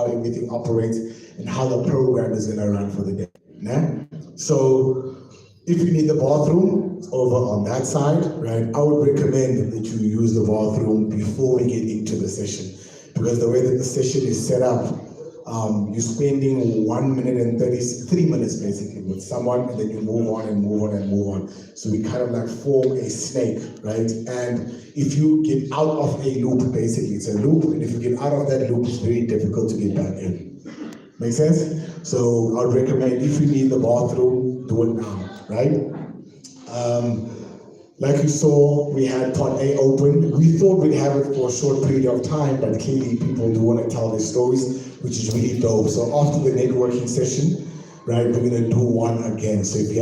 how everything operates and how the program is going to run for the day. Nah? So if you need the bathroom, it's over on that side, right? I would recommend that you use the bathroom before we get into the session, because the way that the session is set up, you're spending 1 minute and 3 minutes basically with someone, and then you move on and move on and move on. So we kind of like form a snake, right? And if you get out of a loop, basically it's a loop, and if you get out of that loop, it's very difficult to get back in. Make sense? So I would recommend, if you need the bathroom, do it now, right? Like you saw, we had part A open. We thought we'd have it for a short period of time, but clearly people do want to tell their stories, which is really dope. So after the networking session, right, we're gonna do one again. So if you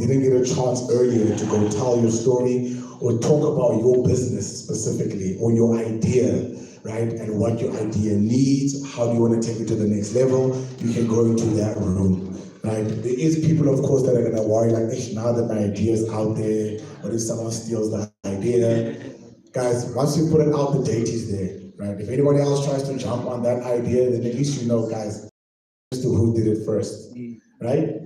didn't get a chance earlier to go tell your story or talk about your business specifically or your idea, right, and what your idea needs, how do you want to take it to the next level, you can go into that room. Right? There is people, of course, that are gonna worry, like, now that my idea is out there, what if someone steals the idea? Guys, once you put it out, the date is there, right? If anybody else tries to jump on that idea, then at least you know, guys, as to who did it first, right?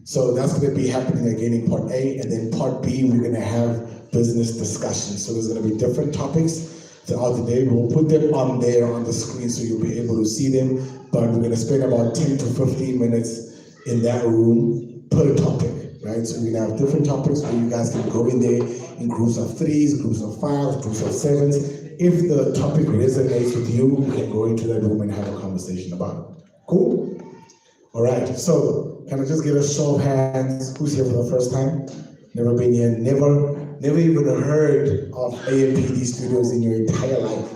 So that's gonna be happening again in part A, and then part B, we're gonna have business discussions. So there's gonna be different topics throughout the day. We'll put them on there on the screen so you'll be able to see them, but we're gonna spend about 10 to 15 minutes in that room per topic, right? So we're gonna have different topics where you guys can go in there in groups of 3s, groups of 5s, groups of 7s. If the topic resonates with you, you can go into that room and have a conversation about it. Cool? All right, so can I just get a show of hands? Who's here for the first time? Never been here, never even heard of AMPD Studios in your entire life.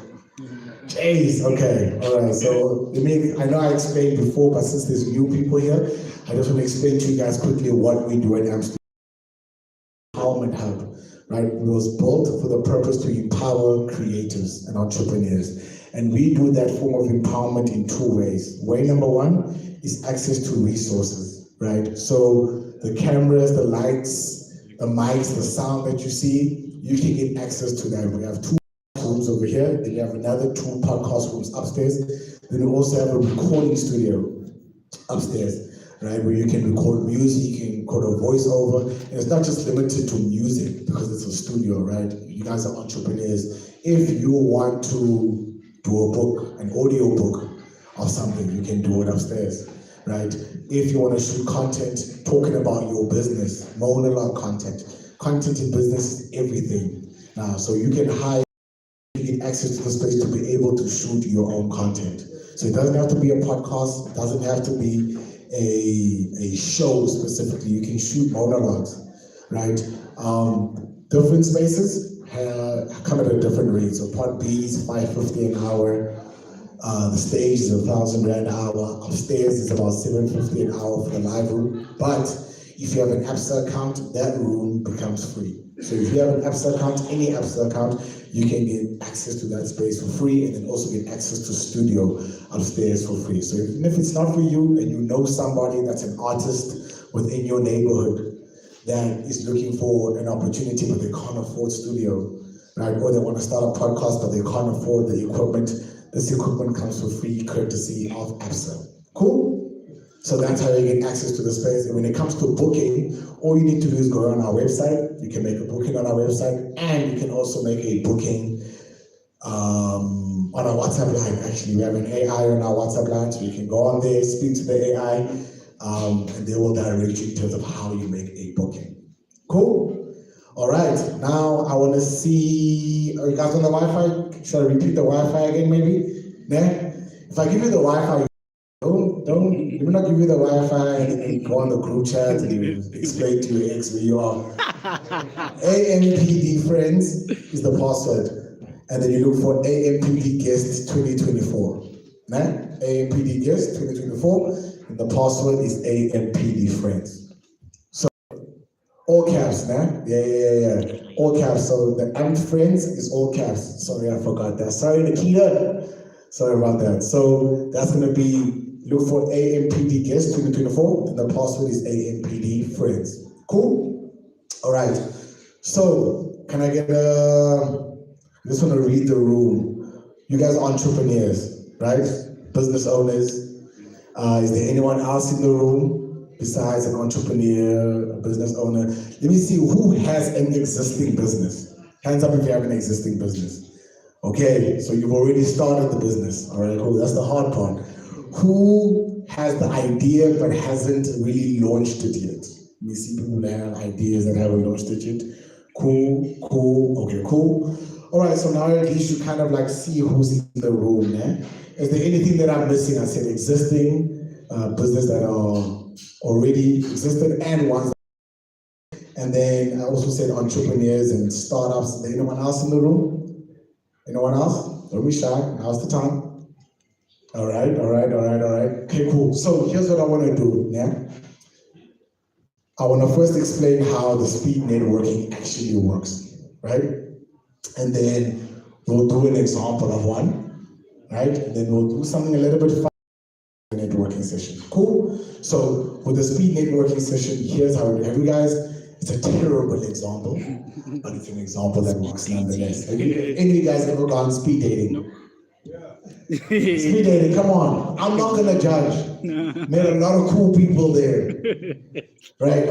Jeez, okay, all right, so I know I explained before, but since there's new people here, I just want to explain to you guys quickly what we do at AMPD Empowerment Hub, right? It was built for the purpose to empower creatives and entrepreneurs. And we do that form of empowerment in 2 ways. Way number 1 is access to resources, right? So the cameras, the lights, the mics, the sound that you see, you can get access to that. We have 2 rooms over here, then you have another 2 podcast rooms upstairs. Then we also have a recording studio upstairs, right, where you can record music, you can record a voiceover, and it's not just limited to music because it's a studio, right? You guys are entrepreneurs. If you want to do a book, an audio book of something, you can do it upstairs, right? If you want to shoot content talking about your business, monologue content in business is everything now, so you can hire, get access to the space to be able to shoot your own content. So it doesn't have to be a podcast, it doesn't have to be a show specifically. You can shoot monologues, right? Different spaces come at a different rate. So part B is $550 an hour. The stage is $1,000 an hour. Upstairs is about $750 an hour for the live room. But if you have an APSA account, that room becomes free. So if you have an APSA account, any APSA account, you can get access to that space for free, and then also get access to studio upstairs for free. So even if it's not for you and you know somebody that's an artist within your neighborhood that is looking for an opportunity but they can't afford studio, right? Or they want to start a podcast but they can't afford the equipment, this equipment comes for free courtesy of APSA. Cool? So that's how you get access to the space. And when it comes to booking, all you need to do is go on our website. You can make a booking on our website, and you can also make a booking on our WhatsApp line. Actually, we have an AI on our WhatsApp line, so you can go on there, speak to the AI, and they will direct you in terms of how you make a booking. Cool? All right, now I want to see, are you guys on the Wi-Fi? Should I repeat the Wi-Fi again, maybe? Nah? If I give you the Wi-Fi, let me not give you the Wi-Fi and go on the group chat and explain to your ex where you are. AMPD friends is the password. And then you look for AMPD guest 2024. Nah? AMPD guest 2024. And the password is AMPD friends. So, all caps, nah? Yeah. All caps. So the AMP friends is all caps. Sorry, I forgot that. Sorry, Nikita. Sorry about that. So that's going to be, look for AMPD guest 2024, and the password is AMPD friends. Cool? All right. So can I get I just want to read the room. You guys are entrepreneurs, right? business owners. Is there anyone else in the room besides an entrepreneur, a business owner? Let me see who has an existing business. Hands up if you have an existing business. Okay, so you've already started the business. All right, cool. That's the hard part. Who has the idea but hasn't really launched it yet? We see people that have ideas that haven't launched it yet. Cool, cool, okay, cool. All right, so now at least you kind of like see who's in the room, eh? Is there anything that I'm missing? I said existing business that are already existed and ones. And then I also said entrepreneurs and startups. Is there anyone else in the room? Anyone else? Don't be shy, now's the time. All right, all right, all right, all right. Okay, cool. So here's what I want to do, yeah? I want to first explain how the speed networking actually works, right? And then we'll do an example of one, right? And then we'll do something a little bit fun, networking session. Cool? So with the speed networking session, here's how it, have you guys, it's a terrible example, but it's an example that works nonetheless. Have any of you guys ever gone speed dating? No. Speed dating, come on. I'm not gonna judge. Met a lot of cool people there. Right?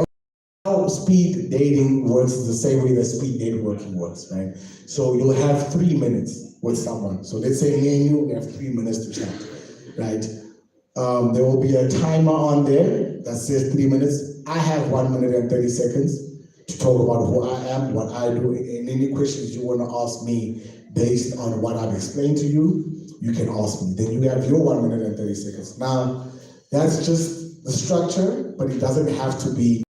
How speed dating works is the same way that speed networking works, right? So you'll have 3 minutes with someone. So let's say me and you, we have 3 minutes to chat, right? There will be a timer on there that says 3 minutes. I have 1 minute and 30 seconds to talk about who I am, what I do, and any questions you want to ask me based on what I've explained to you, you can ask me. Then you have your 1 minute and 30 seconds. Now, that's just the structure, but it doesn't have to be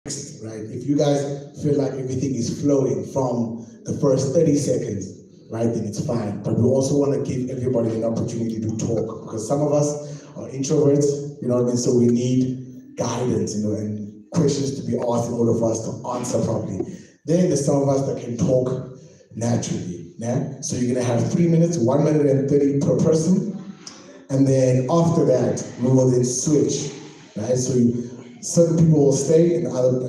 fixed, right? If you guys feel like everything is flowing from the first 30 seconds, right, then it's fine. But we also want to give everybody an opportunity to talk, because some of us are introverts, you know what I mean? So we need guidance, you know, and questions to be asked in order for us to answer properly. Then there's some of us that can talk naturally, yeah? So you're gonna have 3 minutes, 1 minute and 30 per person. And then after that, we will then switch, right? So certain people will stay and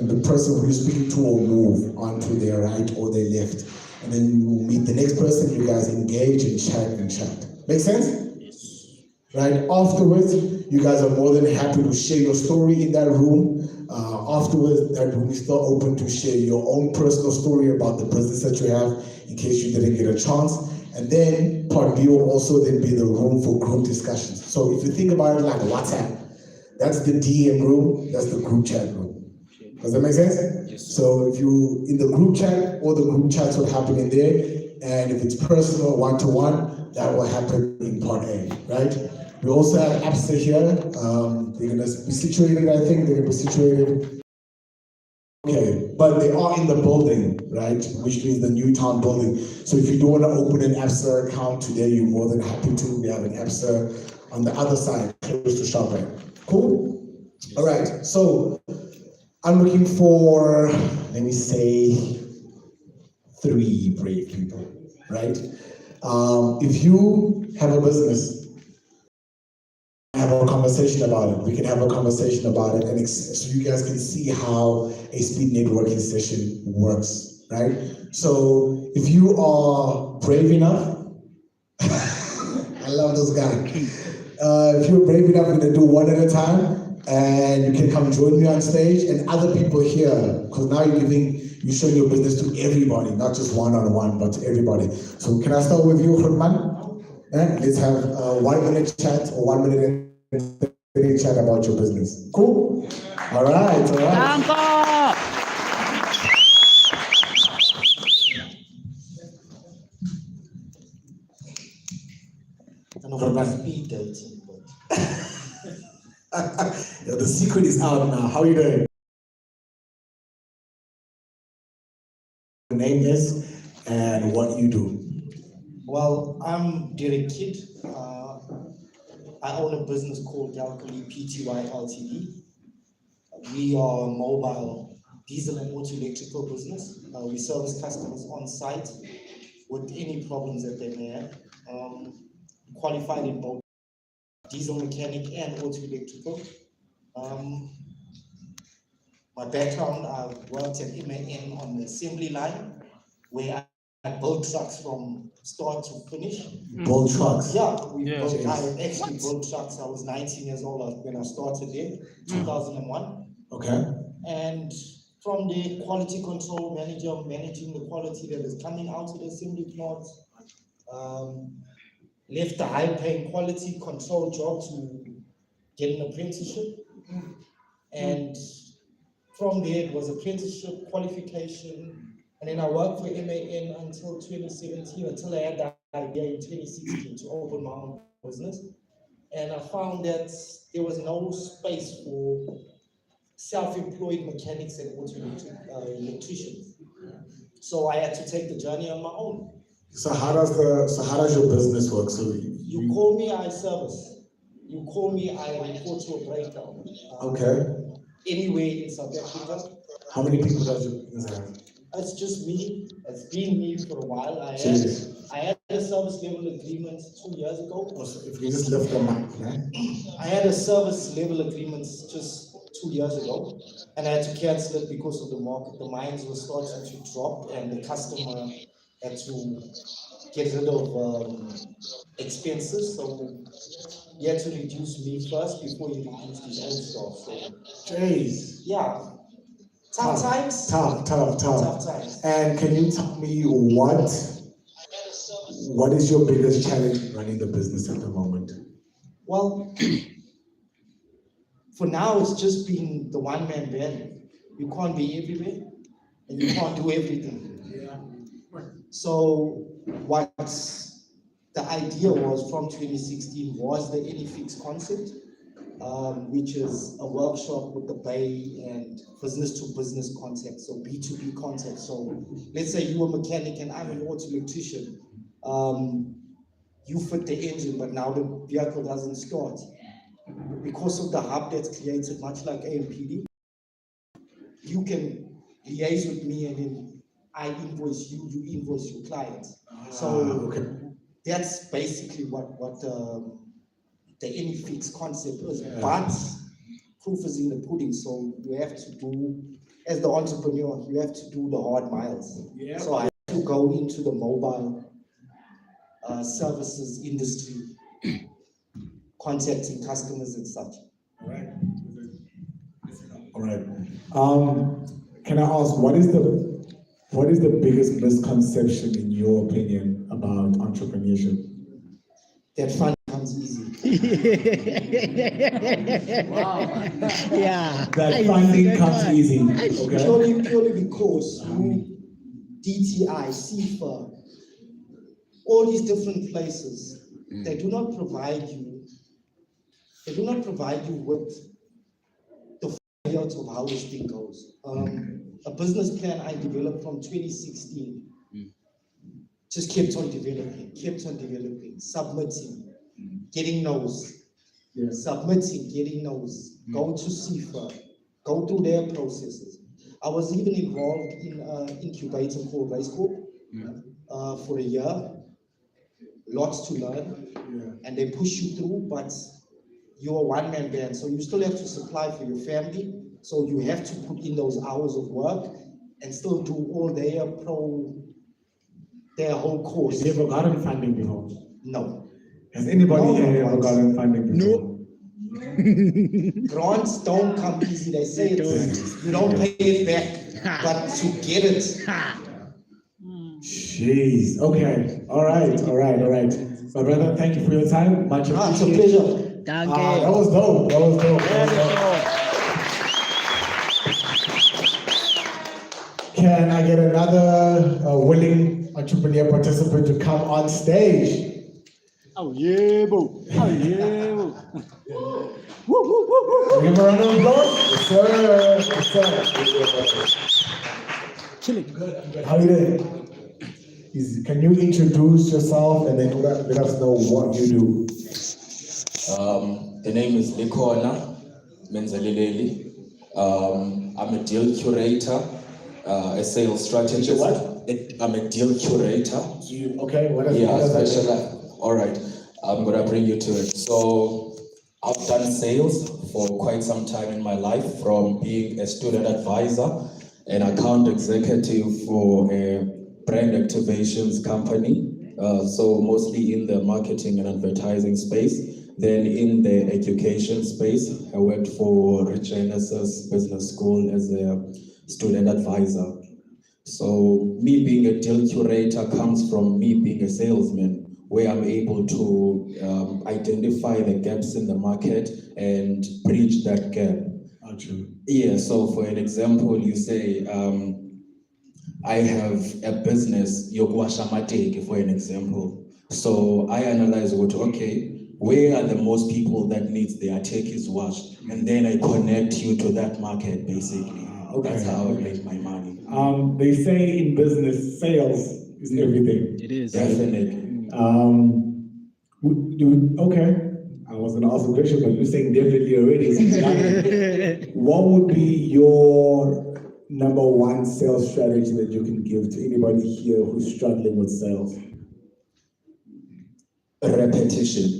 the person who you're speaking to will move onto their right or their left. And then you will meet the next person, you guys engage and chat. Make sense? Right? Afterwards, you guys are more than happy to share your story in that room. Afterwards, that room is still open to share your own personal story about the business that you have in case you didn't get a chance. And then part B will also then be the room for group discussions. So if you think about it like WhatsApp, that's the DM room, that's the group chat room. Does that make sense? Yes. So if you in the group chat, all the group chats will happen in there. And if it's personal one-to-one, that will happen in part A, right? We also have APSA here. They're gonna be situated, I think, they're gonna be situated. Okay, but they are in the building, right? Which means the Newtown building. So if you don't want to open an APSA account today, you're more than happy to. We have an APSA on the other side, close to Shoprite. Cool? All right, so I'm looking for, let me say, 3 brave people, right? If you have a business, have a conversation about it. We can have a conversation about it, and so you guys can see how a speed networking session works, right? So if you are brave enough, I love this guy. If you're brave enough, we're gonna do one at a time, and you can come join me on stage, and other people here, because now you're showing your business to everybody, not just one-on-one, but to everybody. So can I start with you, Hurman? Let's have a 1 minute chat or 1 minute and 30 chat about your business. Cool? All right, all right. I know about speed dating, but yeah, the secret is out now. How are you doing? Your name is and what you do. Well, I'm Derek Kidd. I own a business called Galcoli Pty Ltd. We are a mobile diesel and auto electrical business. We service customers on site with any problems that they may have. Qualified in both diesel mechanic and auto electrical. My background, I've worked at MAN on the assembly line, where built trucks from start to finish. Bull trucks. Yeah, we Yeah. built, I actually built trucks. I was 19 years old when I started there, 2001. Okay. And from the quality control manager, managing the quality that is coming out of the assembly plant, left a high-paying quality control job to get an apprenticeship. And from there, it was apprenticeship, qualification, and then I worked for MAN until 2017, until I had that idea in 2016 to open my own business. And I found that there was no space for self-employed mechanics and electricians. So I had to take the journey on my own. So how does your business work? So You call me, I service. You call me, I report to a breakdown. Okay. Anywhere in South Africa. How many people does your business have? It's just me. It's been me for a while. I had a service level agreement 2 years ago. Also, if you just lift the mic, man. I had a service level agreement just 2 years ago, and I had to cancel it because of the market. The mines were starting to drop, and the customer had to get rid of expenses. So he had to reduce me first before he reduced his own staff. So, Jeez. yeah, tough times. Tough. Times. And can you tell me what is your biggest challenge running the business at the moment? Well, for now, it's just being the one-man band. You can't be everywhere, and you can't do everything. Yeah. So what the idea was from 2016 was the AnyFix concept, which is a workshop with the bay and business-to-business concept, so B2B concept. So let's say you're a mechanic and I'm an auto electrician. You fit the engine, but now the vehicle doesn't start. Because of the hub that's created, much like AMPD, you can liaise with me and then I invoice you, you invoice your client. So that's basically what the AnyFix concept is. Yeah. But proof is in the pudding, so you have to do, as the entrepreneur, you have to do the hard miles. Yeah. So I have to go into the mobile services industry, contacting customers and such. All right. Can I ask, what is the biggest misconception in your opinion about entrepreneurship? That funding comes easy. Wow. Yeah. That funding comes easy. Okay. Purely because DTI, CFA, all these different places, they do not provide you with the layout of how this thing goes. A business plan I developed from 2016 just kept on developing, submitting, getting no's, submitting, getting no's, go to CFA, go through their processes. I was even involved in an incubator called Race Corp for a year, lots to learn, and they push you through, but you're a one-man band, so you still have to supply for your family, so you have to put in those hours of work and still do all their whole course. Have you ever gotten funding before? No. Has anybody here ever gotten funding before? Grants don't come easy, they say it. You don't pay it back, but to get it. Jeez. Okay. All right. My brother, thank you for your time. Much appreciated. It's a pleasure. Danke. That was dope. Can I get another willing entrepreneur participant to come on stage? Oh yeah, boo. Oh yeah, boo. Give her a round of applause. Yes, sir. Chilling. Good. How are you doing? Can you introduce yourself and then let us know what you do? The name is Likona Menzalileli. I'm a deal curator, a sales strategist. What? I'm a deal curator. Okay, what does that special. All right, I'm gonna bring you to it. So I've done sales for quite some time in my life, from being a student advisor, an account executive for a brand activations company. So mostly in the marketing and advertising space. Then in the education space, I worked for Regenesis Business School as a student advisor. So me being a deal curator comes from me being a salesman, where I'm able to identify the gaps in the market and bridge that gap. Actually. Yeah, so for an example, you say, I have a business, Yokwashamateke, for an example. So I analyze what, okay, where are the most people that needs their techies washed? And then I connect you to that market, basically. Okay, That's how I okay. make my money. They say in business, sales is everything. It is. Definitely. Okay. I was gonna ask a question, but you're saying definitely already. What would be your number one sales strategy that you can give to anybody here who's struggling with sales? Repetition.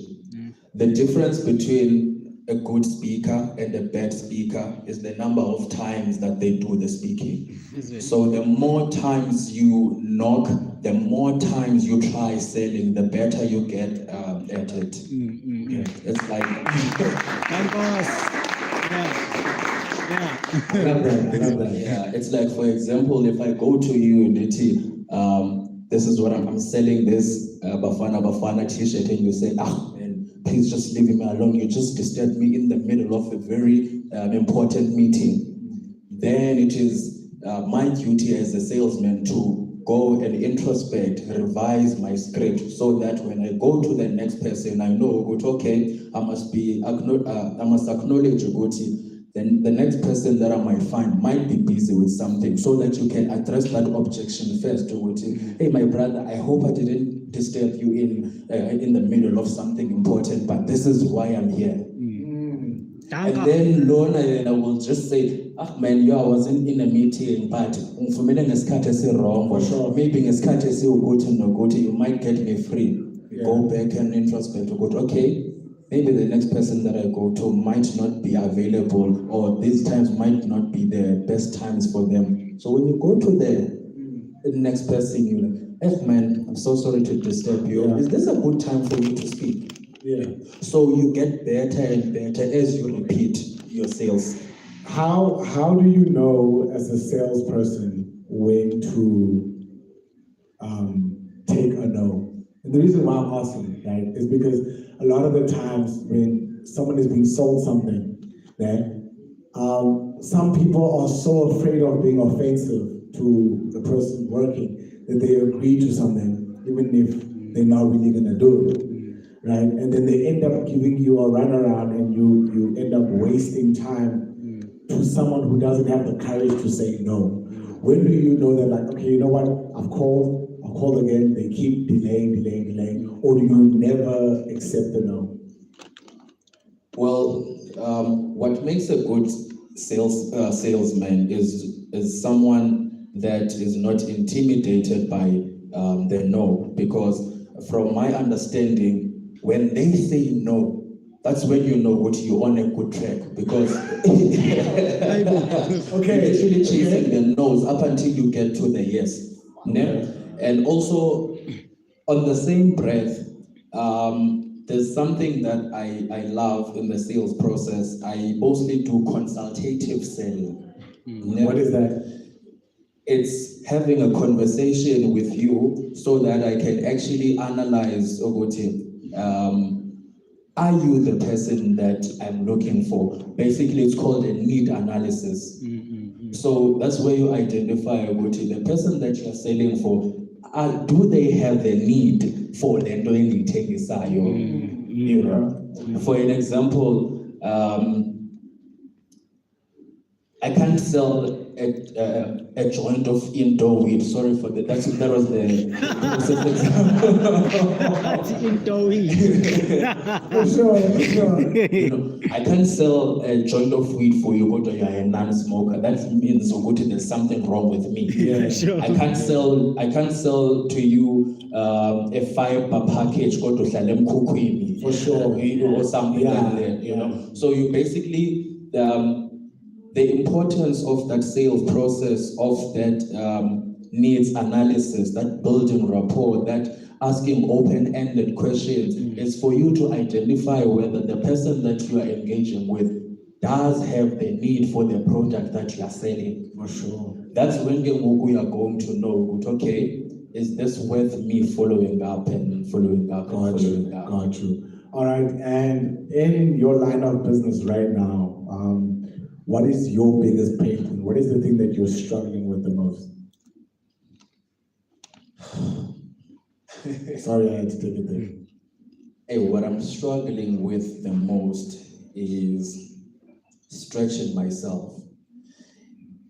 The difference between a good speaker and a bad speaker is the number of times that they do the speaking. Is it? So the more times you knock, the more times you try selling, the better you get at it. Yeah, it's like And boss. Yeah. I love that. yeah, it's like, for example, if I go to you, DT, this is what I'm selling this Bafana t-shirt, and you say, man, please just leave me alone. You just disturbed me in the middle of a very important meeting. Then it is my duty as a salesman to go and introspect, revise my script, so that when I go to the next person, I know, okay, I must acknowledge Ugoti. Then the next person that I might find might be busy with something, so that you can address that objection first. Hey, my brother, I hope I didn't disturb you in the middle of something important, but this is why I'm here. And then Lorna, I will just say, man, I wasn't in a meeting, but wrong. For sure. Maybe you might get me free. Yeah. Go back and introspect. Okay, maybe the next person that I go to might not be available, or these times might not be the best times for them. So when you go to the next person, you're like, man, I'm so sorry to disturb you. Yeah. Is this a good time for you to speak? Yeah. So you get better and better as you repeat your sales. How do you know as a salesperson when to take a no? And the reason why I'm asking, right, is because a lot of the times when someone is being sold something, right, some people are so afraid of being offensive to the person working that they agree to something, even if they're not really gonna do it. Right? And then they end up giving you a runaround, and you end up wasting time to someone who doesn't have the courage to say no. When do you know that, like, okay, you know what, I've called again, they keep delaying, or do you never accept the no? Well, what makes a good salesman is someone that is not intimidated by the no, because from my understanding, when they say no, that's when you know what you're on a good track, because you're actually chasing the no's up until you get to the yes. Okay. And also, on the same breath, there's something that I love in the sales process. I mostly do consultative selling. What is that? It's having a conversation with you so that I can actually analyze, are you the person that I'm looking for? Basically, it's called a need analysis. So that's where you identify the person that you're selling for. Do they have the need for the doing you know? For an example, I can't sell a joint of indoor weed. Sorry for that. That was the Indoor weed. For sure. You know, I can't sell a joint of weed for you, but you're a non-smoker. That means there's something wrong with me. Yeah. Sure. I can't sell to you a fiber package called For sure. or something Yeah, like that. You yeah. know, so you basically the importance of that sales process, of that needs analysis, that building rapport, that asking open-ended questions is for you to identify whether the person that you are engaging with does have the need for the product that you are selling. For sure. That's when we are going to know, okay, is this worth me following up and following up and following up? Got you. All right, and in your line of business right now, what is your biggest pain point? What is the thing that you're struggling with the most? Sorry, I had to take it there. Hey, what I'm struggling with the most is stretching myself.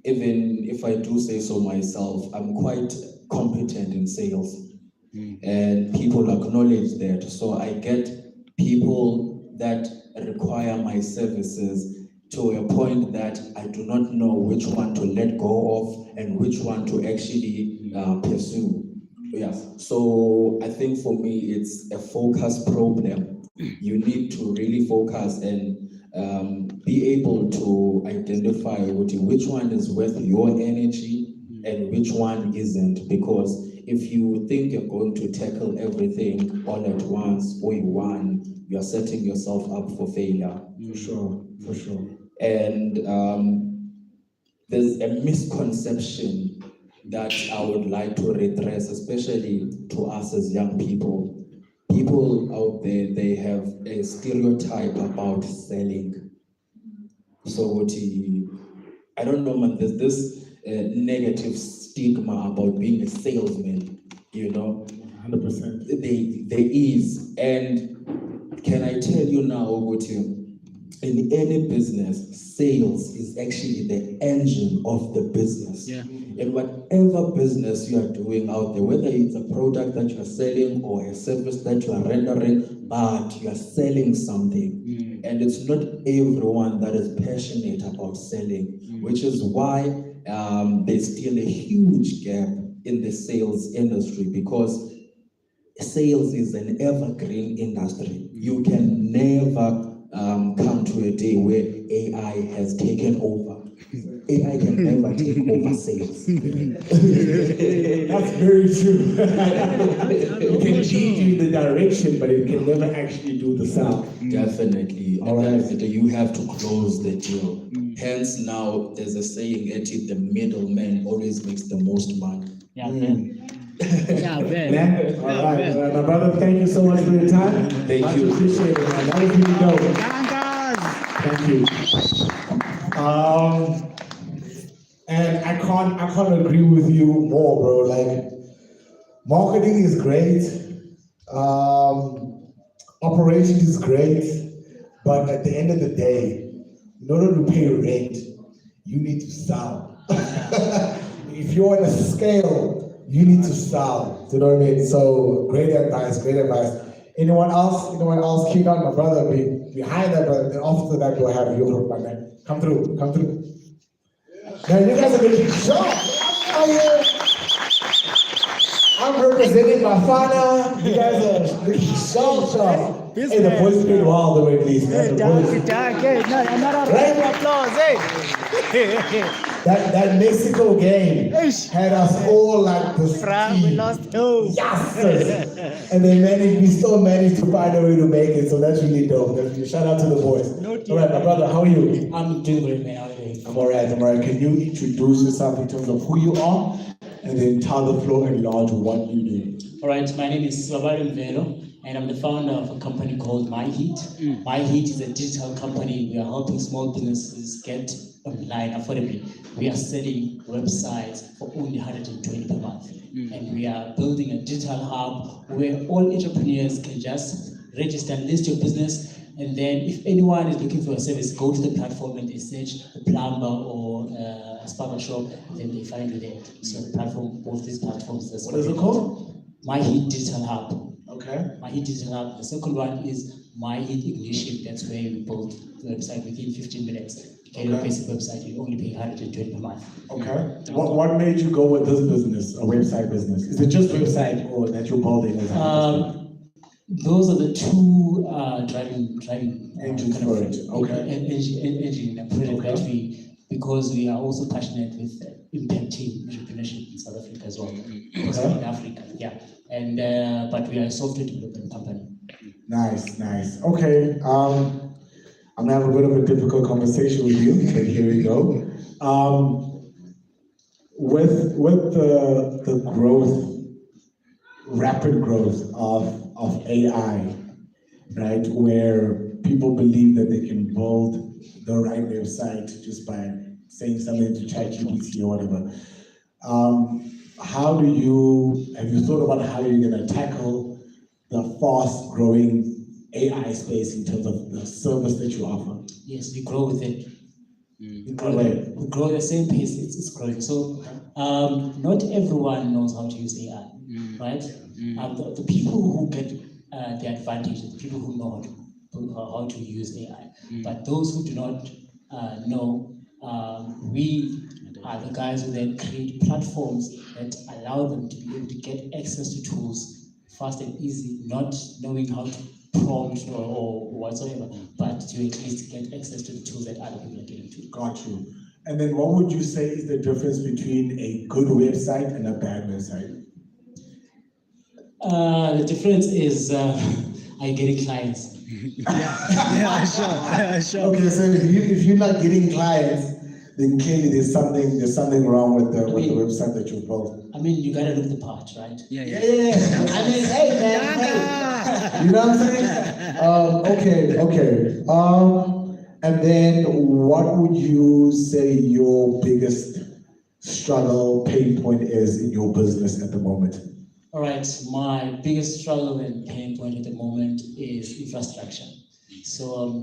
Even if I do say so myself, I'm quite competent in sales, and people acknowledge that. So I get people that require my services to a point that I do not know which one to let go of and which one to actually pursue. Yeah. So I think for me, it's a focus problem. You need to really focus and be able to identify which one is worth your energy and which one isn't. Because if you think you're going to tackle everything all at once or in one, you're setting yourself up for failure. For sure, for sure. And there's a misconception that I would like to redress, especially to us as young people. People out there, they have a stereotype about selling. So I don't know, man, there's this negative stigma about being a salesman, you know? 100%. There is. And can I tell you now, Oguti, in any business, sales is actually the engine of the business. Yeah. In whatever business you are doing out there, whether it's a product that you are selling or a service that you are rendering, but you are selling something. And it's not everyone that is passionate about selling, which is why there's still a huge gap in the sales industry, because sales is an evergreen industry. You can never come to a day where AI has taken over. AI can never take over sales. That's very true. It can lead you in the direction, but it can never actually do the sound. Definitely. All right. And you have to close the deal. Hence now there's a saying, the middleman always makes the most money. Yeah, man. Yeah, man. Man, all right. My brother, thank you so much for your time. Thank you. Appreciate it, man. That was really dope. Thank you. And I can't agree with you more, bro. Like, marketing is great, operations is great, but at the end of the day, in order to pay rent, you need to sell. If you're on a scale, you need to sell. You know what I mean? So great advice, great advice. Anyone else? Anyone else? Kick on my brother behind that, but then after that we'll have you, my man. Come through. Man, you guys are making sharp. I'm representing my father. You guys are looking sharp. Hey, the boys played well all the way, please. Man. The boys. That Mexico game had us all like this. We lost two. Yes! And we still managed to find a way to make it, so that's really dope. Shout out to the boys. All right, my brother, how are you? I'm doing great, man. How are you doing? I'm all right. Can you introduce yourself in terms of who you are, and then tell the floor at large what you do? All right, my name is Swabari Mvelo, and I'm the founder of a company called MyHeat. MyHeat is a digital company. We are helping small businesses get online affordably. We are selling websites for only 120 per month. And we are building a digital hub where all entrepreneurs can just register and list your business. And then if anyone is looking for a service, go to the platform and they search a plumber or a barber shop, then they find you there. So the platform, both these platforms. What is it called? MyHeat Digital Hub. Okay. MyHeat Digital Hub. The second one is MyHeat Ignition. That's where we built the website within 15 minutes. Get your basic website, you only pay 120 per month. Okay. What made you go with this business, a website business? Is it just website or that you're building? Those are the two driving engines for it. Okay. Engine and project that we because we are also passionate with impacting entrepreneurship in South Africa as well, also in Africa, yeah. And but we are a software development company. Nice, nice. Okay, I'm gonna have a bit of a difficult conversation with you, but here we go. With the growth, rapid growth of AI, right, where people believe that they can build the right website just by saying something to ChatGPT or whatever. Have you thought about how you're gonna tackle the fast growing AI space in terms of the service that you offer? Yes, we grow with it. In what way? We grow the same pace it's growing. So not everyone knows how to use AI, right? The people who get the advantage, the people who know how to use AI, but those who do not know, we are the guys who then create platforms that allow them to be able to get access to tools fast and easy, not knowing how to prompt or whatsoever, but to at least get access to the tools that other people are getting to. Got you. And then what would you say is the difference between a good website and a bad website? The difference is I getting clients. Yeah, sure. Okay, so if you're not getting clients, then clearly there's something wrong with the website that you built. I mean, you gotta look the part, right? Yeah. I mean, hey man, hey. You know what I'm saying? Okay. And then what would you say your biggest struggle, pain point is in your business at the moment? All right, my biggest struggle and pain point at the moment is infrastructure. So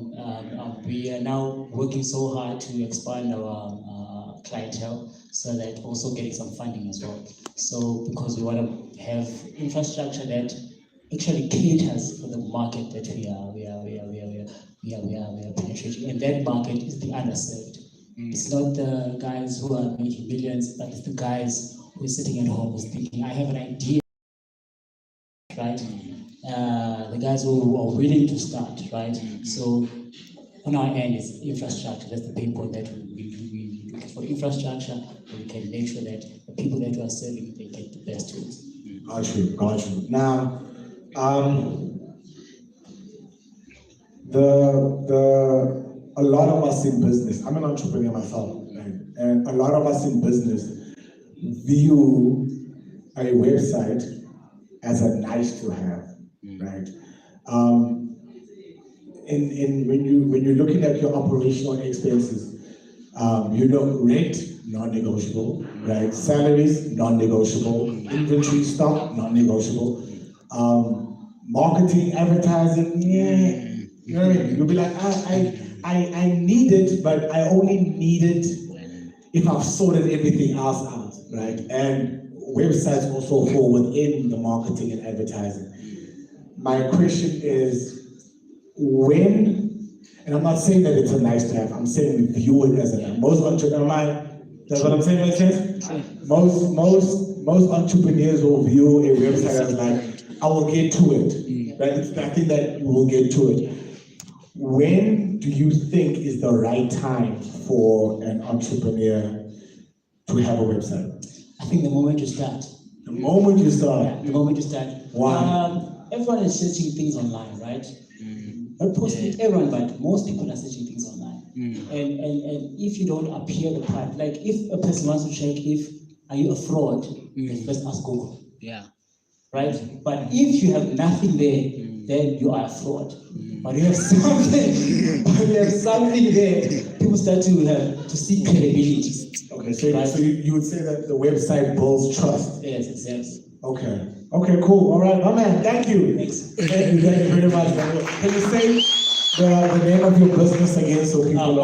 we are now working so hard to expand our clientele, so that also getting some funding as well. So because we want to have infrastructure that actually caters for the market that we are penetrating, and that market is the underserved. It's not the guys who are making millions, but it's the guys who are sitting at home who's thinking, I have an idea. Right? The guys who are willing to start, right? So on our end is infrastructure. That's the pain point that we look for infrastructure, and we can make sure that the people that we are serving, they get the best tools. Got you. Now, a lot of us in business, I'm an entrepreneur myself, right? And a lot of us in business view a website as a nice to have, right? When you're looking at your operational expenses, rent, non-negotiable, right? Salaries, non-negotiable. Inventory stock, non-negotiable. Marketing, advertising, yeah. You know what I mean? You'll be like, I need it, but I only need it if I've sorted everything else out, right? And websites also fall within the marketing and advertising. My question is, and I'm not saying that it's a nice to have, I'm saying we view it as a, most entrepreneurs, that's what I'm saying, makes sense? Most entrepreneurs will view a website as like, I will get to it, right? It's nothing that you will get to it. When do you think is the right time for an entrepreneur to have a website? I think the moment you start. The moment you start. Yeah, the moment you start. Why? Everyone is searching things online, right? Not possibly everyone, but most people are searching things online. And if you don't appear the part, like if a person wants to check if are you a fraud, they first ask Google. Yeah. Right? But if you have nothing there, then you are a fraud. But you have something. There. People start to see credibility. Okay, so you would say that the website builds trust. Yes. Okay, cool. All right, my man, thank you. Thanks. Thank you very much. Can you say the name of your business again so people know?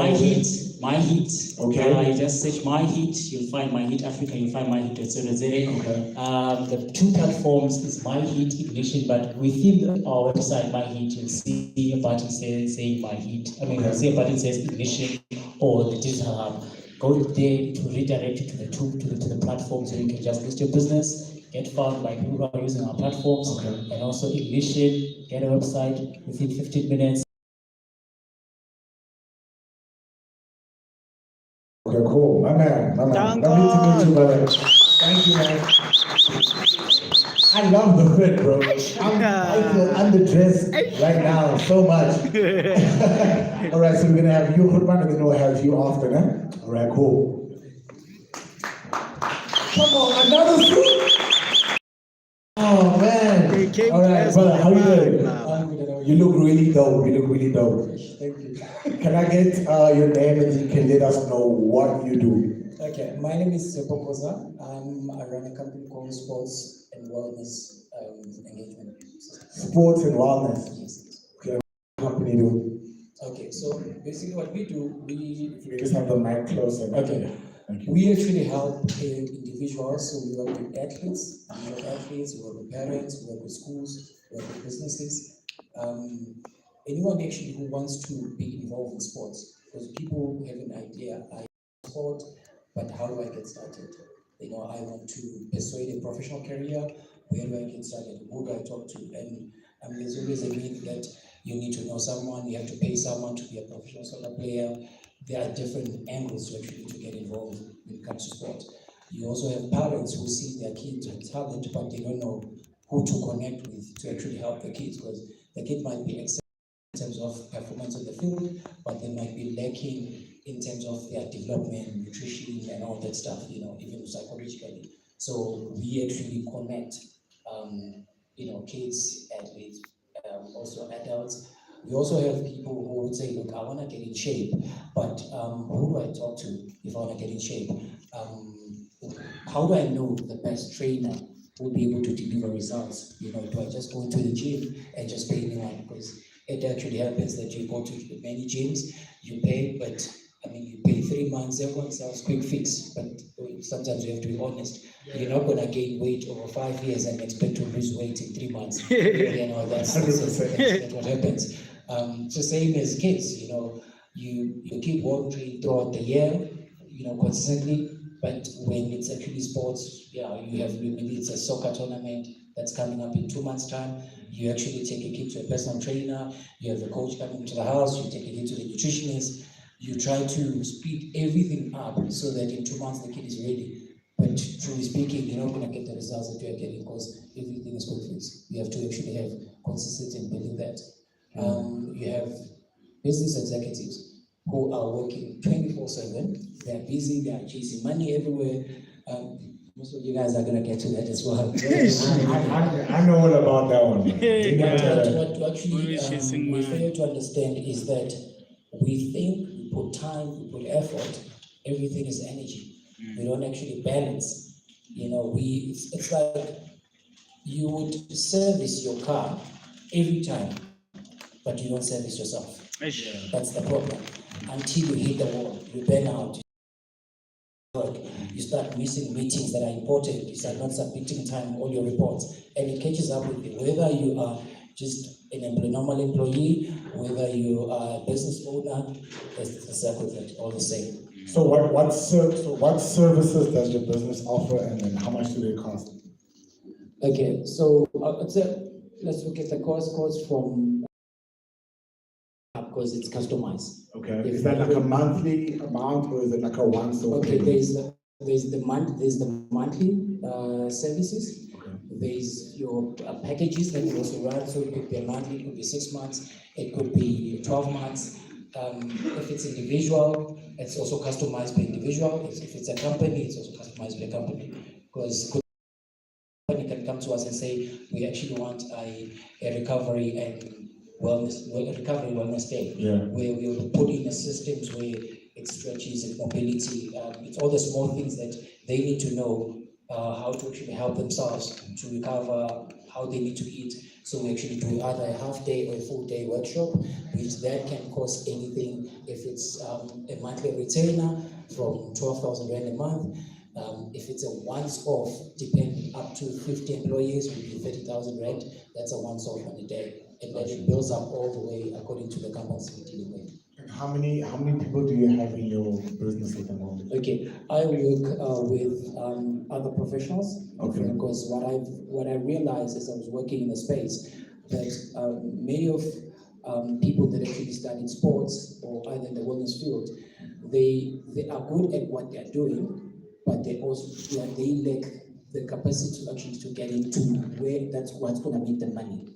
My Heat. Okay. You just search My Heat, you'll find My Heat Africa, you'll find My Heat etc. Okay. The two platforms is My Heat Ignition, but within our website, My Heat, you'll see a button saying My Heat. You'll see a button says Ignition or the Digital Hub. Go there to redirect you to the platform, so you can just list your business, get found by people who are using our platforms, and also Ignition, get a website within 15 minutes. Okay, cool. My man, my man. Lovely to meet you, brother. Thank you, man. I love the fit, bro. I feel underdressed right now so much. All right, so we're gonna have you, Hurban, and then we'll have you after, eh? All right, cool. Come on, another suit. Oh man. He came All right, dressed brother, with how a you man doing? now. You look really dope. You look really dope. Thank you. Can I get your name and you can let us know what you do? Okay, my name is Sepo Koza. I run a company called Sports and Wellness Engagement. Sports and wellness. Yes. Okay, what company do? Okay, so basically what we do, If you just have the mic closer. Okay. Thank you. we actually help individuals. So we work with athletes, we work with parents, we work with schools, we work with businesses. Anyone actually who wants to be involved in sports, because people have an idea, I sport, but how do I get started? You know, I want to persuade a professional career. Where do I get started? Who do I talk to? And there's always a myth that you need to know someone, you have to pay someone to be a professional soccer player. There are different angles to actually to get involved when it comes to sport. You also have parents who see their kids with talent, but they don't know who to connect with to actually help the kids, because the kid might be excellent in terms of performance on the field, but they might be lacking in terms of their development, nutrition, and all that stuff, you know, even psychologically. So we actually connect, kids, athletes, also adults. We also have people who would say, look, I want to get in shape, but who do I talk to if I want to get in shape? How do I know the best trainer will be able to deliver results? You know, do I just go to the gym and just pay anyone? Because it actually happens that you go to many gyms, you pay, but you pay 3 months, everyone sells quick fix, but sometimes you have to be honest. You're not going to gain weight over 5 years and expect to lose weight in 3 months. You know, that's what happens. It's the same as kids, you know, you keep work train throughout the year, you know, consistently, but when it's actually sports, you have, maybe it's a soccer tournament that's coming up in 2 months' time, you actually take a kid to a personal trainer, you have a coach coming to the house, you take a kid to the nutritionist, you try to speed everything up so that in 2 months the kid is ready. But truly speaking, you're not going to get the results that you're getting because everything is quick fix. You have to actually have consistency in building that. You have business executives who are working 24/7. They're busy, they're chasing money everywhere. Most of you guys are going to get to that as well. I know all about that one. What actually we fail to understand is that we think we put time, we put effort, everything is energy. We don't actually balance. You know, it's like you would service your car every time, but you don't service yourself. That's the problem. Until you hit the wall, you burn out. You start missing meetings that are important. You start not submitting time all your reports, and it catches up with you. Whether you are just a normal employee, whether you are a business owner, it's the circle that all the same. So what services does your business offer, and then how much do they cost? Okay, so let's look at the cost from, because it's customized. Okay, is that like a monthly amount or is it like a once-off? Okay, there's the monthly services. Okay. There's your packages that you also run. So it could be a monthly, it could be 6 months, it could be 12 months. If it's individual, it's also customized per individual. If it's a company, it's also customized per company. Because company can come to us and say, we actually want a recovery and wellness day, where we will put in the systems where it stretches and mobility. It's all the small things that they need to know how to actually help themselves to recover, how they need to eat. So we actually do either a half day or a full day workshop, which that can cost anything. If it's a monthly retainer from 12,000 Rand a month, if it's a once-off, depending up to 50 employees, would be 30,000 Rand. That's a once-off on a day, and then it builds up all the way according to the companies we're dealing with. And how many people do you have in your business at the moment? Okay, I work with other professionals. Okay. Because what I realized as I was working in the space, that many of people that actually studied sports or either in the wellness field, they are good at what they're doing, but they also they lack the capacity to actually to get into where that's what's going to make them money.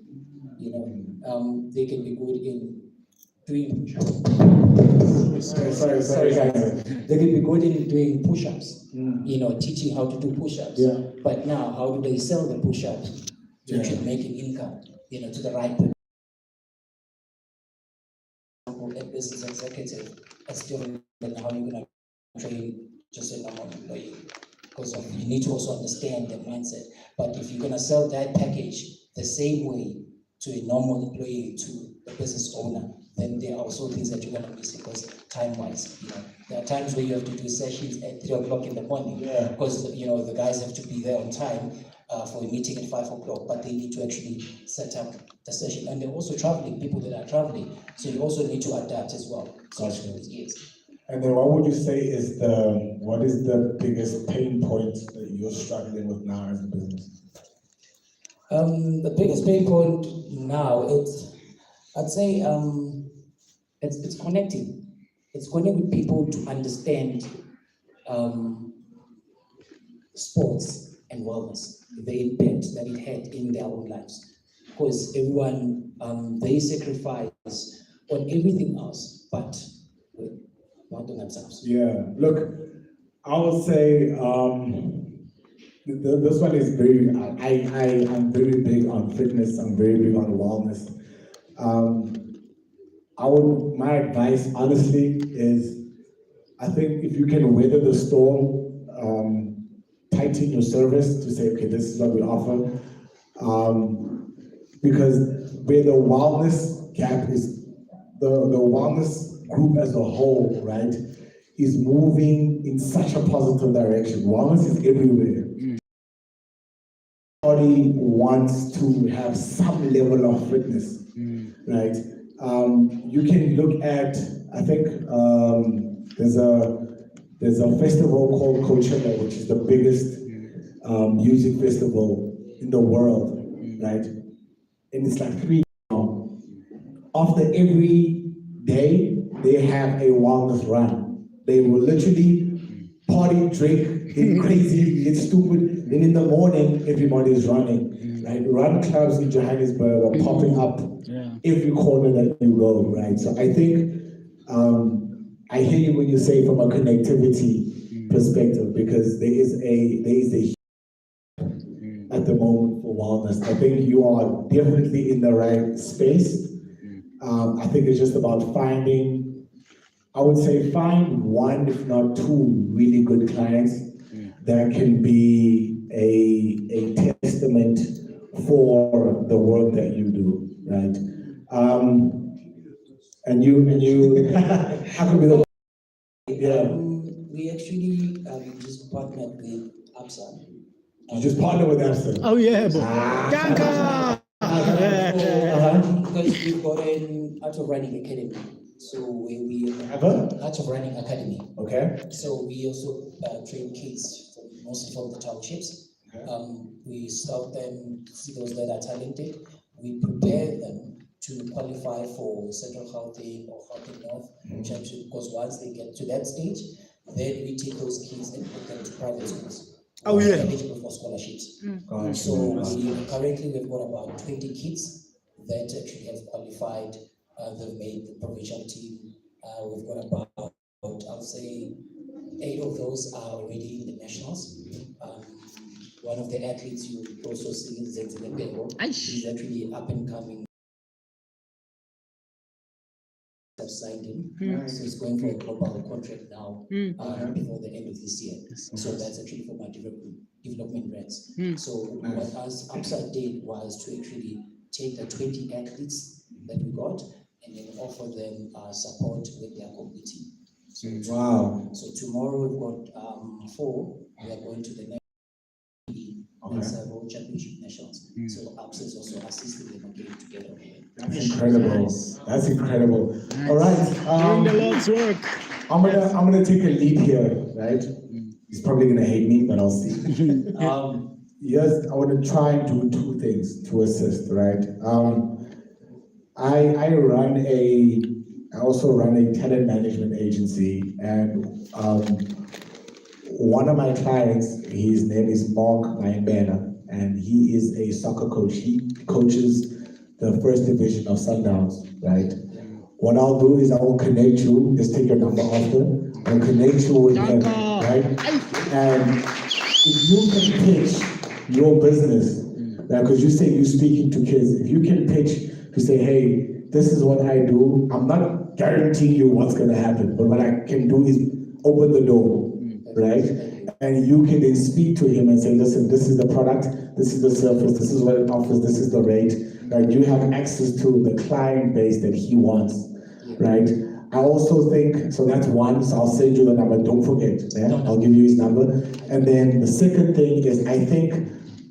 You know, they can be good in doing. Sorry, guys. They can be good in doing push-ups. You know, teaching how to do push-ups. Yeah. But now, how do they sell the push-ups to actually make an income? You know, to the right people. A business executive, that's different than how you're going to train just a normal employee. Because you need to also understand the mindset. But if you're going to sell that package the same way to a normal employee, to the business owner, then there are also things that you're going to miss because time-wise, you know, there are times where you have to do sessions at 3 o'clock in the morning because you know the guys have to be there on time for a meeting at 5 o'clock, but they need to actually set up the session, and they're also traveling. People that are traveling, so you also need to adapt as well. Gotcha. Yes. And then what would you say is what is the biggest pain point that you're struggling with now as a business? The biggest pain point now, I'd say, it's connecting. It's connecting with people to understand sports and wellness, the impact that it had in their own lives. Because everyone, they sacrifice on everything else, but not on themselves. Yeah, look, I would say this one is very, I'm very big on fitness, I'm very big on wellness. My advice, honestly, is I think if you can weather the storm, tighten your service to say, okay, this is what we offer. Because where the wellness gap is, the wellness group as a whole, right, is moving in such a positive direction. Wellness is everywhere. Everybody wants to have some level of fitness, right? You can look at, I think there's a festival called Coachella, which is the biggest music festival in the world, right? And it's like 3 now. After every day, they have a wellness run. They will literally party, drink, get crazy, get stupid. Then in the morning, everybody is running, right? Run clubs in Johannesburg are popping up every corner that you go, right? So I think, I hear you when you say from a connectivity perspective, because there is a at the moment for wellness. I think you are definitely in the right space. I think it's just about finding, I would say find one, if not two, really good clients that can be a testament for the work that you do, right? And you, how could be the We actually just partnered with APSA. You just partner with Amsterdam. Oh yeah, bro. Because we've got an Art of Running Academy. So we Have a? Art of Running Academy. Okay. So we also train kids, mostly from the townships. We scout them, see those that are talented. We prepare them to qualify for Central Gauteng or Gauteng North Championship, because once they get to that stage, then we take those kids and put them to private schools. Oh yeah. Eligible for scholarships. So currently we've got about 20 kids that actually have qualified. They've made the provincial team. We've got about, I'll say, 8 of those are already in the nationals. One of the athletes you also see is Zenzile. He's actually up and coming. Have signed him, so he's going for a global contract now before the end of this year. So that's actually for my development grants. So what us Upside did was to actually take the 20 athletes that we got and then offer them support with their committee. So Wow. So tomorrow we've got 4. We are going to the next. World Championship Nationals. So APSA is also assisting them again together. That's incredible. That's incredible. All right. Doing the Lord's work. I'm gonna take a lead here, right? He's probably gonna hate me, but I'll see. Yes, I want to try and do 2 things to assist, right? I run a I also run a talent management agency, and one of my clients, his name is Mark Mayembela, and he is a soccer coach. He coaches the first division of Sundowns, right? What I'll do is I will connect you, just take your number after, I'll connect you with him, right? And if you can pitch your business, because you say you're speaking to kids, if you can pitch to say, hey, this is what I do, I'm not guaranteeing you what's gonna happen, but what I can do is open the door, right? And you can then speak to him and say, listen, this is the product, this is the service, this is what it offers, this is the rate, right? You have access to the client base that he wants, right? I also think, so that's one, so I'll send you the number, don't forget, yeah? I'll give you his number. And then the second thing is, I think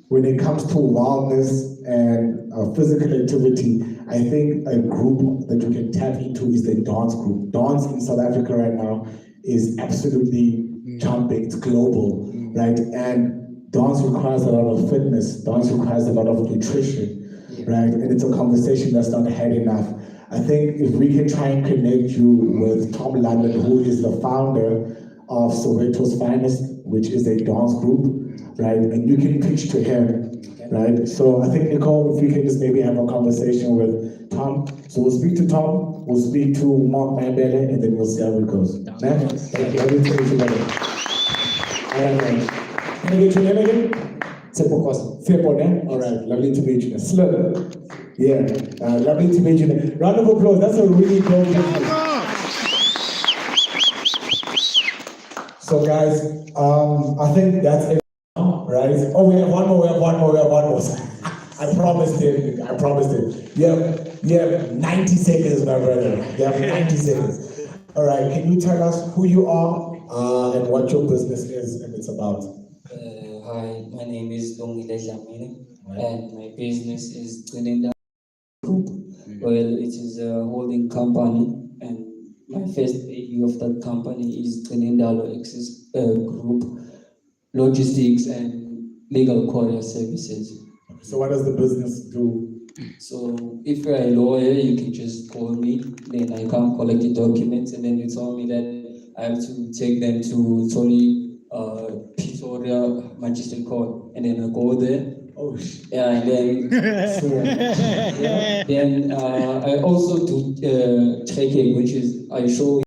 when it comes to wellness and physical activity, I think a group that you can tap into is the dance group. Dance in South Africa right now is absolutely jumping, it's global, right? And dance requires a lot of fitness, dance requires a lot of nutrition, right? And it's a conversation that's not had enough. I think if we can try and connect you with Tom London, who is the founder of Soweto's Finest, which is a dance group, right? And you can pitch to him, right? So I think, Nicole, if we can just maybe have a conversation with Tom. So we'll speak to Tom, we'll speak to Mark Mayembela, and then we'll see how it goes. Man, thank you. Lovely to meet you, brother. All right, man. Can I get your name again? Fepo, all right, lovely to meet you. Slim. Yeah, lovely to meet you. Round of applause, that's a really cool business. So guys, I think that's it, right? Oh, we have one more. I promised it. You have 90 seconds, my brother. You have 90 seconds. All right, can you tell us who you are and what your business is and it's about? Hi, my name is Longile Dlamini, and my business is Trinidad Group. Well, it is a holding company, and my first baby of that company is Trinidad Access Group, Logistics and Legal Courier Services. So what does the business do? So if you're a lawyer, you can just call me, then I come collect the documents, and then you tell me that I have to take them to Tony Pretoria Magistrate Court, and then I go there. Oh, Yeah, and then then I also do tracking, which is I show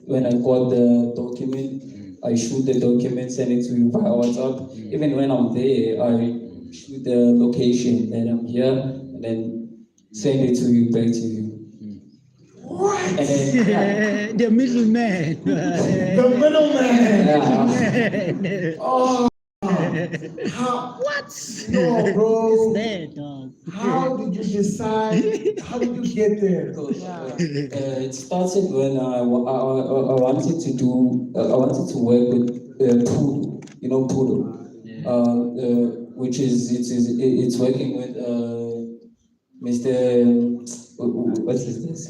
when I got the document, I shoot the document, send it to you via WhatsApp. Even when I'm there, I shoot the location that I'm here, and then send it to you, back to you. what? And then, The middleman. The middleman! yeah. Oh! How? What? No, bro. That dog. How did you decide? How did you get there? It started when I wanted to do I wanted to work with Poodle, you know Poodle, which is it's working with Mr. What is this?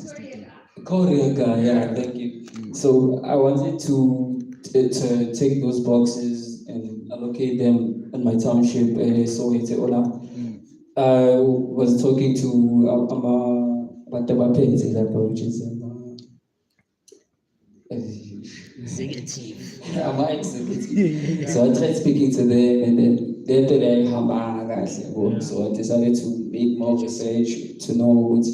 Korea guy, yeah, thank you. So I wanted to take those boxes and allocate them in my township. So it's Ola. I was talking to which is Executive. I'm an executive. So I tried speaking to them, and then they told me so I decided to make more research to know what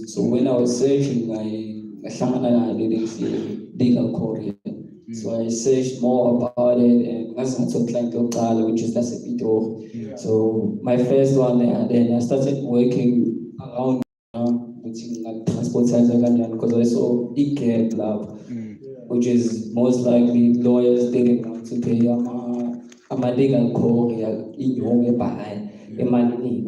so when I was searching, I found legal courier. So I searched more about it, and that's which is that's a bit off. So my first one there, then I started working around like transport because I saw e-care lab, which is most likely lawyers didn't want to pay a legal courier in home buy a money.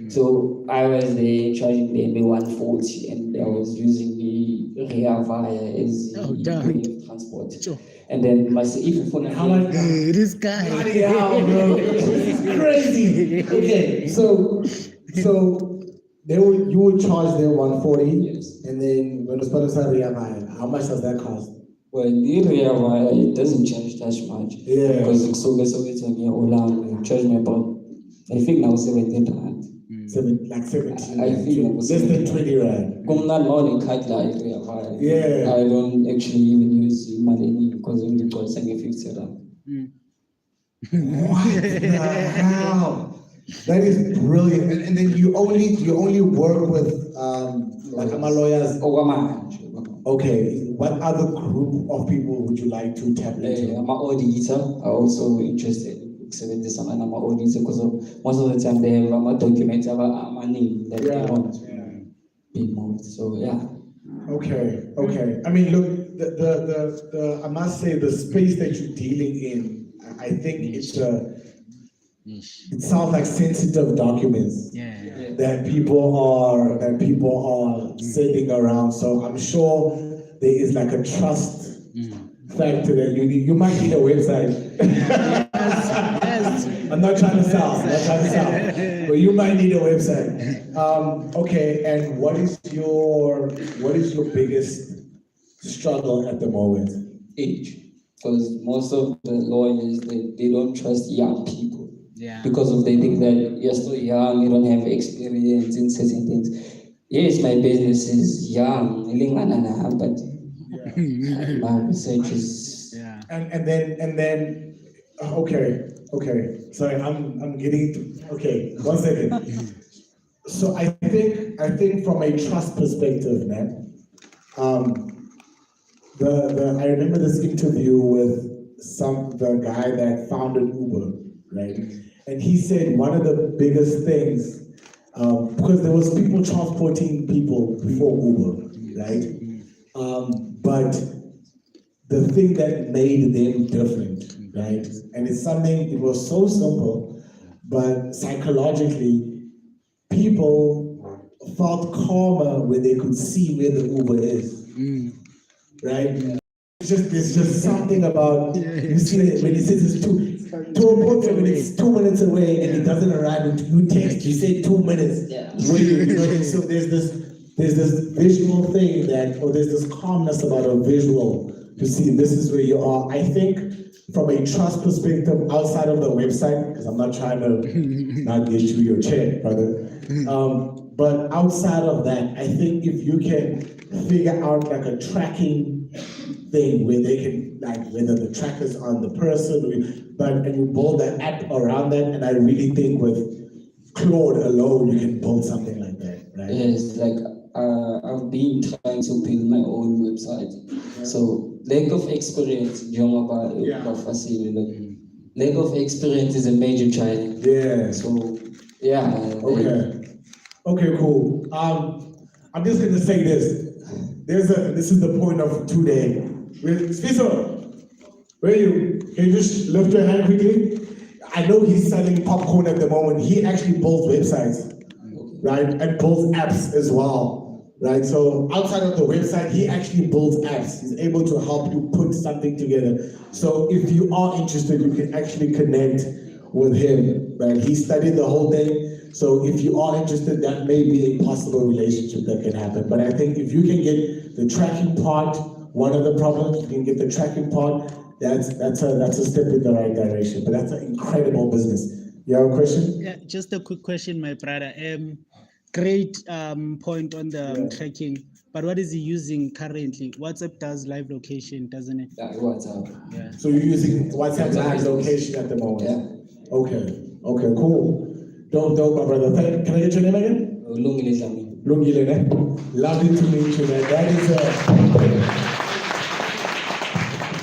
So I was there charging them 140, and I was using the rear via as transport. Sure. And then if you phone How much? This guy. Bloody hell, bro. This is crazy. Okay, so you would charge them 140, Yes. and then when the sponsor how much does that cost? Well, the rear via it doesn't charge that much. Yeah. Because it's on your Ola, you charge me about I think now 17 rand. Like 17. I feel less than 20 rand. Kumnandi mawunecard life uyafaka. Yeah. I don't actually even use imali eningi because ngigcwalisa nge-50 rand. What the hell? That is brilliant. And then you only work with like my lawyers. Okwamanje. Okay. What other group of people would you like to tap into? I'm an auditor. I'm also interested in ukusebenzisa nama-auditor because most of the time they have ama-documents amaningi that they want to be moved. So yeah. Okay. I mean, look, the I must say the space that you're dealing in, I think it sounds like sensitive documents that people are sending around. So I'm sure there is like a trust factor that you need. You might need a website. I'm not trying to sell, but you might need a website. Okay, and what is your biggest struggle at the moment? Age. Because most of the lawyers, they don't trust young people. Because they think that you're still young, you don't have experience in certain things. Yes, my business is young, but my research is And then okay. Sorry, I'm getting to, okay, 1 second. So I think from a trust perspective, man, I remember this interview with the guy that founded Uber, right? And he said one of the biggest things, because there was people transporting people before Uber, right? But the thing that made them different, right? And it's something, it was so simple, but psychologically, people felt calmer when they could see where the Uber is, right? There's just something about, you see it when it says it's when it's 2 minutes away and it doesn't arrive, and you text, you say 2 minutes. So there's this visual thing there's this calmness about a visual to see this is where you are. I think from a trust perspective, outside of the website, because I'm not trying to not get you your check, brother. But outside of that, I think if you can figure out like a tracking thing where they can, like, whether the tracker's on the person, and you build an app around that, and I really think with Claude alone, you can build something like that, right? Yes, like I've been trying to build my own website. So lack of experience, lack of experience is a major challenge. Yeah. So yeah. Okay, cool. I'm just gonna say this. This is the point of today. Sfiso, where are you? Can you just lift your hand quickly? I know he's selling popcorn at the moment. He actually builds websites, right? And builds apps as well, right? So outside of the website, he actually builds apps. He's able to help you put something together. So if you are interested, you can actually connect with him, right? He studied the whole thing. So if you are interested, that may be a possible relationship that can happen. But I think if you can get the tracking part, one of the problems, you can get the tracking part, that's a step in the right direction. But that's an incredible business. You have a question? Yeah, just a quick question, my brother. Great point on the tracking. But what is he using currently? WhatsApp does live location, doesn't it? WhatsApp. Yeah. So you're using WhatsApp live location at the moment? Yeah. Okay, cool. Don't, my brother. Can I get your name again? Lungile, ne? Lovely to meet you, man. That is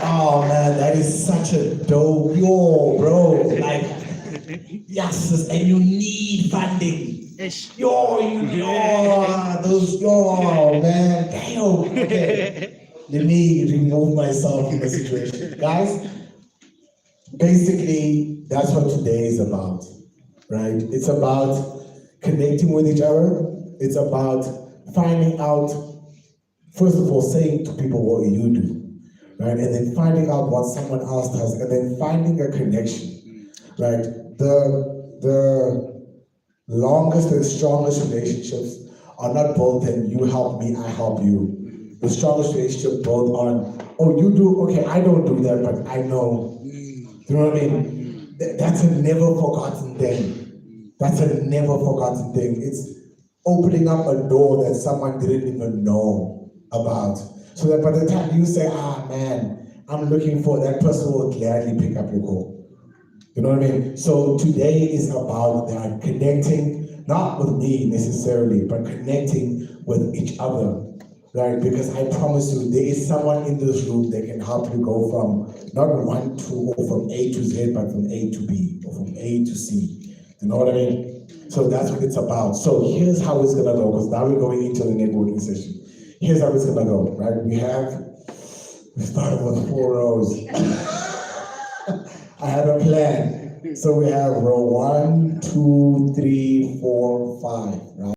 oh man, that is such a dope, bro. Like, yes, and you need funding. Man, damn. Okay. Let me remove myself from the situation. Guys, basically, that's what today is about, right? It's about connecting with each other. It's about finding out, first of all, saying to people what you do, right? And then finding out what someone else does, and then finding a connection, right? The longest and strongest relationships are not built in you help me, I help you. The strongest relationship built on, oh, you do, okay, I don't do that, but I know. You know what I mean? That's a never forgotten thing. That's a never forgotten thing. It's opening up a door that someone didn't even know about. So that by the time you say, ah man, I'm looking for, that person will gladly pick up your call. You know what I mean? So today is about that connecting, not with me necessarily, but connecting with each other. Right? Because I promise you, there is someone in this room that can help you go from not 1 to or from A to Z, but from A to B or from A to C. You know what I mean? So that's what it's about. So here's how it's gonna go, because now we're going into the networking session. Here's how it's gonna go, right? We started with 4 rows. I have a plan. So we have row 1, 2, 3, 4, 5, right?